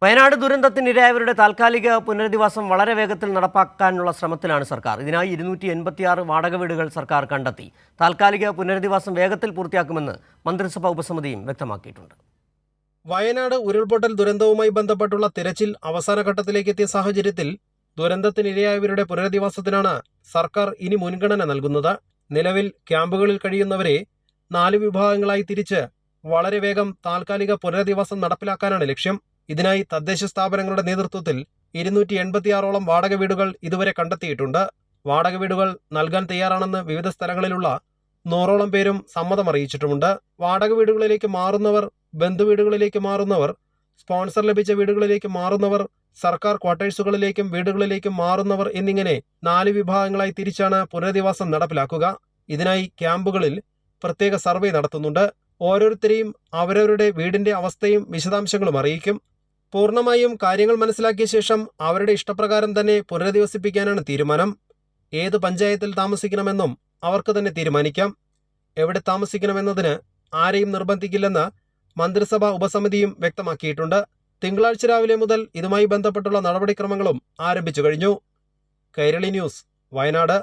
വയനാട് ദുരന്തത്തിനിരയായവരുടെ താൽക്കാലിക പുനരധിവാസം വളരെ വേഗത്തിൽ നടപ്പാക്കാനുള്ള ശ്രമത്തിലാണ് സർക്കാർ. ഇതിനായി 286 വാടക വീടുകൾ സർക്കാർ കണ്ടെത്തി. താൽക്കാലിക പുനരധിവാസം വേഗത്തിൽ പൂർത്തിയാക്കുമെന്ന് മന്ത്രിസഭാ ഉപസമിതിയും വ്യക്തമാക്കിയിട്ടുണ്ട്. വയനാട് ഉരുൾപൊട്ടൽ ദുരന്തവുമായി ബന്ധപ്പെട്ടുള്ള തിരച്ചിൽ അവസാന ഘട്ടത്തിലേക്ക് എത്തിയ സാഹചര്യത്തിൽ ദുരന്തത്തിനിരയായവരുടെ പുനരധിവാസത്തിനാണ് സർക്കാർ ഇനി മുൻഗണന നൽകുന്നത്. നിലവിൽ ക്യാമ്പുകളിൽ കഴിയുന്നവരെ 4 വിഭാഗങ്ങളായി തിരിച്ച് വളരെ വേഗം താൽക്കാലിക പുനരധിവാസം നടപ്പിലാക്കാനാണ് ലക്ഷ്യം. ഇതിനായി തദ്ദേശ സ്ഥാപനങ്ങളുടെ നേതൃത്വത്തിൽ 286ഓളം വാടക വീടുകൾ ഇതുവരെ കണ്ടെത്തിയിട്ടുണ്ട്. വാടക വീടുകൾ നൽകാൻ തയ്യാറാണെന്ന് വിവിധ സ്ഥലങ്ങളിലുള്ള 100ഓളം പേരും സമ്മതം അറിയിച്ചിട്ടുമുണ്ട്. വാടക വീടുകളിലേക്ക് മാറുന്നവർ, ബന്ധുവീടുകളിലേക്ക് മാറുന്നവർ, സ്പോൺസർ ലഭിച്ച വീടുകളിലേക്ക് മാറുന്നവർ, സർക്കാർ ക്വാർട്ടേഴ്സുകളിലേക്കും വീടുകളിലേക്കും മാറുന്നവർ എന്നിങ്ങനെ 4 വിഭാഗങ്ങളായി തിരിച്ചാണ് പുനരധിവാസം നടപ്പിലാക്കുക. ഇതിനായി ക്യാമ്പുകളിൽ പ്രത്യേക സർവേ നടത്തുന്നുണ്ട്. ഓരോരുത്തരെയും അവരവരുടെ വീടിന്റെ അവസ്ഥയും വിശദാംശങ്ങളും അറിയിക്കും. പൂർണ്ണമായും കാര്യങ്ങൾ മനസ്സിലാക്കിയ ശേഷം അവരുടെ ഇഷ്ടപ്രകാരം തന്നെ പുനരധിവസിപ്പിക്കാനാണ് തീരുമാനം. ഏത് പഞ്ചായത്തിൽ താമസിക്കണമെന്നും അവർക്ക് തന്നെ തീരുമാനിക്കാം. എവിടെ താമസിക്കണമെന്നതിന് ആരെയും നിർബന്ധിക്കില്ലെന്ന് മന്ത്രിസഭാ ഉപസമിതിയും വ്യക്തമാക്കിയിട്ടുണ്ട്. തിങ്കളാഴ്ച രാവിലെ മുതൽ ഇതുമായി ബന്ധപ്പെട്ടുള്ള നടപടിക്രമങ്ങളും ആരംഭിച്ചു കഴിഞ്ഞു. കൈരളി ന്യൂസ്, വയനാട്.